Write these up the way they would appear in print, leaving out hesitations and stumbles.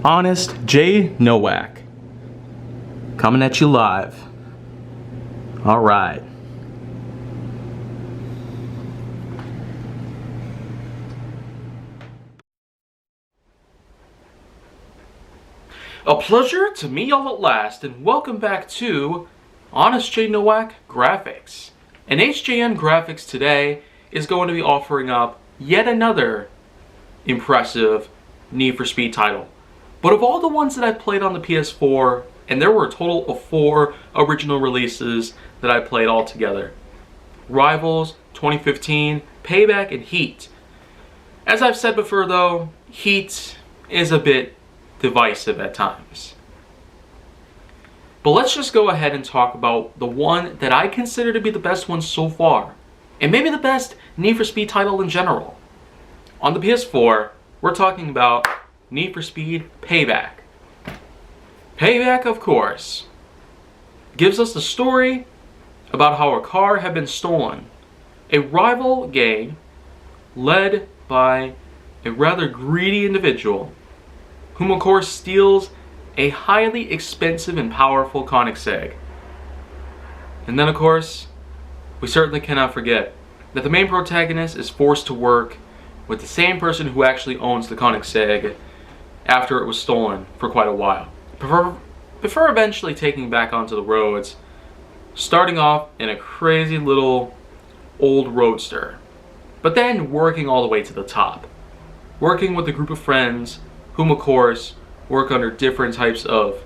Honest J. Nowak. Coming at you live. Alright. A pleasure to meet y'all at last, and welcome back to Honest J. Nowak Graphix. And HJN Graphix today is going to be offering up yet another impressive Need for Speed title. But of all the ones that I played on the PS4, and there were a total of 4 original releases that I played all together: Rivals, 2015, Payback, and Heat. As I've said before though, Heat is a bit divisive at times. But let's just go ahead and talk about the one that I consider to be the best one so far, and maybe the best Need for Speed title in general. On the PS4, we're talking about Need for Speed Payback. Payback, of course, gives us the story about how a car had been stolen. A rival gang led by a rather greedy individual, whom of course steals a highly expensive and powerful Koenigsegg. And then of course, we certainly cannot forget that the main protagonist is forced to work with the same person who actually owns the Koenigsegg after it was stolen for quite a while, before eventually taking back onto the roads, starting off in a crazy little old roadster, but then working all the way to the top, working with a group of friends whom of course work under different types of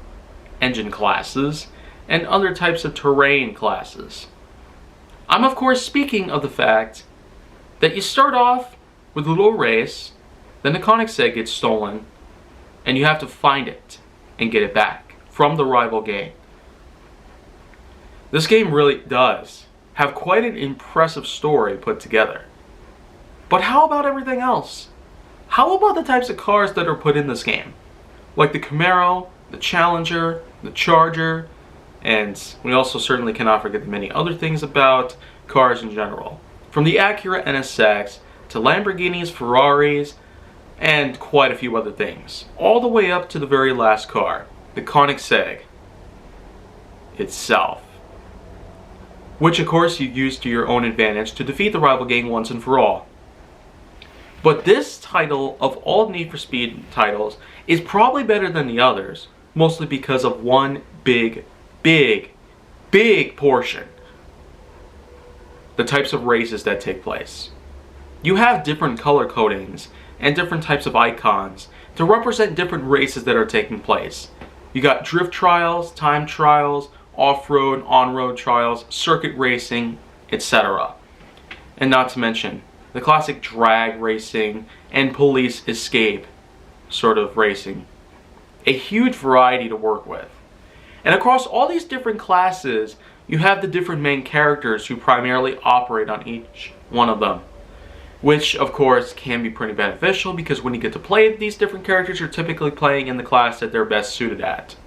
engine classes and other types of terrain classes. I'm of course speaking of the fact that you start off with a little race, then the Koenigsegg gets stolen, and you have to find it and get it back from the rival gang. This game really does have quite an impressive story put together. But how about everything else? How about the types of cars that are put in this game? Like the Camaro, the Challenger, the Charger, and we also certainly cannot forget the many other things about cars in general. From the Acura NSX to Lamborghinis, Ferraris, and quite a few other things. All the way up to the very last car, the Koenigsegg itself. Which of course you use to your own advantage to defeat the rival gang once and for all. But this title, of all Need for Speed titles, is probably better than the others, mostly because of one big portion: the types of races that take place. You have different color codings and different types of icons to represent different races that are taking place. You got drift trials, time trials, off-road, on-road trials, circuit racing, etc. And not to mention the classic drag racing and police escape sort of racing. A huge variety to work with. And across all these different classes, you have the different main characters who primarily operate on each one of them, which of course can be pretty beneficial because when you get to play these different characters, you're typically playing in the class that they're best suited at.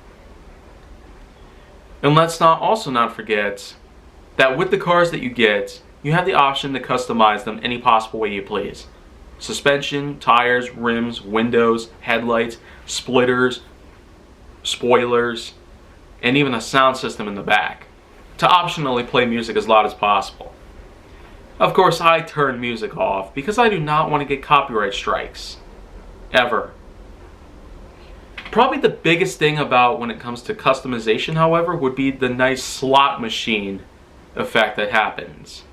And let's also not forget that with the cars that you get, you have the option to customize them any possible way you please. Suspension, tires, rims, windows, headlights, splitters, spoilers, and even a sound system in the back, to optionally play music as loud as possible. Of course, I turn music off because I do not want to get copyright strikes. Ever. Probably the biggest thing about when it comes to customization, however, would be the nice slot machine effect that happens,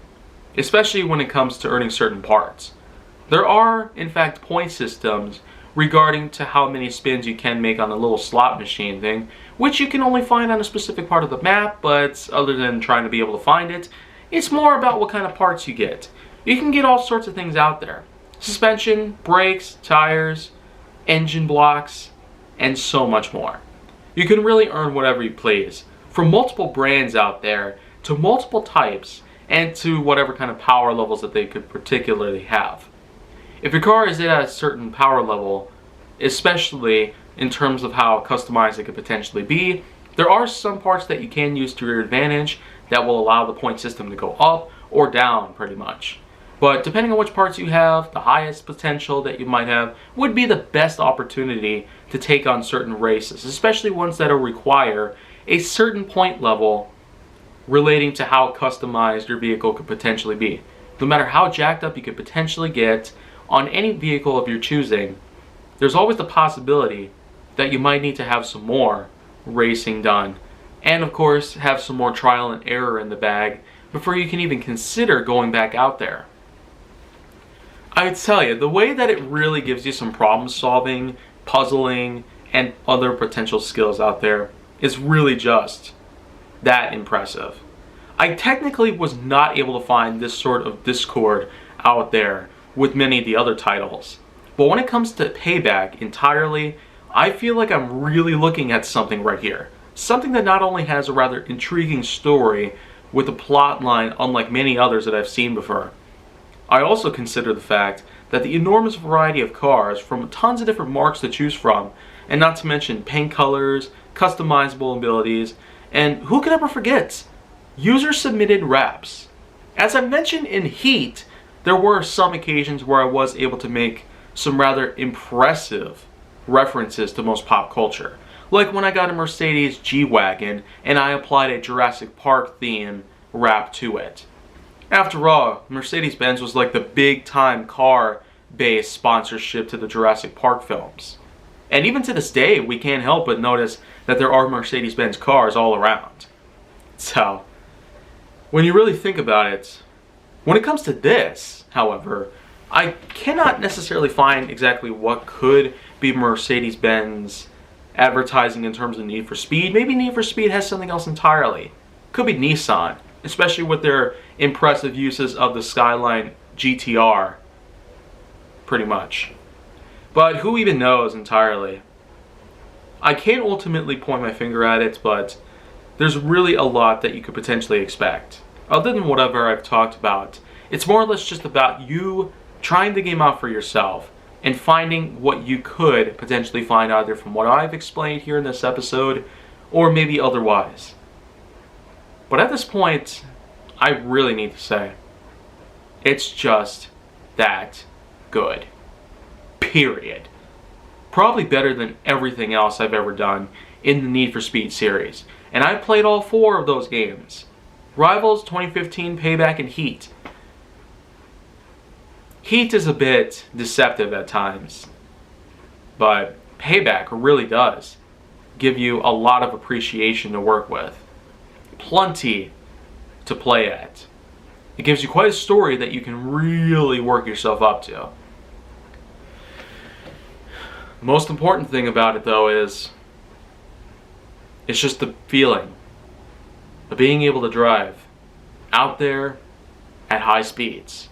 especially when it comes to earning certain parts. There are, in fact, point systems regarding to how many spins you can make on a little slot machine thing, which you can only find on a specific part of the map, but other than trying to be able to find it, it's more about what kind of parts you get. You can get all sorts of things out there: suspension, brakes, tires, engine blocks, and so much more. You can really earn whatever you please, from multiple brands out there to multiple types and to whatever kind of power levels that they could particularly have. If your car is at a certain power level, especially in terms of how customized it could potentially be, there are some parts that you can use to your advantage that will allow the point system to go up or down pretty much. But depending on which parts you have, the highest potential that you might have would be the best opportunity to take on certain races, especially ones that will require a certain point level relating to how customized your vehicle could potentially be. No matter how jacked up you could potentially get on any vehicle of your choosing, there's always the possibility that you might need to have some more racing done. And of course, have some more trial and error in the bag before you can even consider going back out there. I would tell you, the way that it really gives you some problem solving, puzzling, and other potential skills out there is really just that impressive. I technically was not able to find this sort of discord out there with many of the other titles. But when it comes to Payback entirely, I feel like I'm really looking at something right here. Something that not only has a rather intriguing story with a plot line unlike many others that I've seen before. I also consider the fact that the enormous variety of cars from tons of different marques to choose from, and not to mention paint colors, customizable abilities, and who could ever forget user-submitted raps. As I mentioned in Heat, there were some occasions where I was able to make some rather impressive references to most pop culture. Like when I got a Mercedes G-Wagon and I applied a Jurassic Park theme rap to it. After all, Mercedes-Benz was like the big-time car-based sponsorship to the Jurassic Park films. And even to this day, we can't help but notice that there are Mercedes-Benz cars all around. So, when you really think about it, when it comes to this, however, I cannot necessarily find exactly what could be Mercedes-Benz advertising in terms of Need for Speed. Maybe Need for Speed has something else entirely. Could be Nissan, especially with their impressive uses of the Skyline GTR, pretty much. But who even knows entirely? I can't ultimately point my finger at it, but there's really a lot that you could potentially expect. Other than whatever I've talked about, it's more or less just about you trying the game out for yourself and finding what you could potentially find either from what I've explained here in this episode or maybe otherwise. But at this point, I really need to say, it's just that good. Period. Probably better than everything else I've ever done in the Need for Speed series. And I've played all 4 of those games. Rivals, 2015, Payback, and Heat. Heat is a bit deceptive at times, but Payback really does give you a lot of appreciation to work with. Plenty to play at. It gives you quite a story that you can really work yourself up to. The most important thing about it, though, is it's just the feeling of being able to drive out there at high speeds.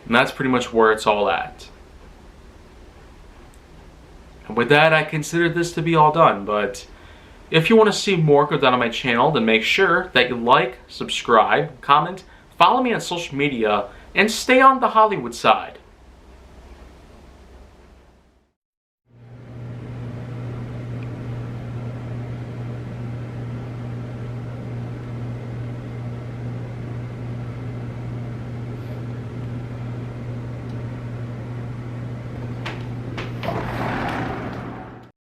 And that's pretty much where it's all at. And with that, I consider this to be all done. But if you want to see more go down on my channel, then make sure that you like, subscribe, comment, follow me on social media, and stay on the Hollywood side.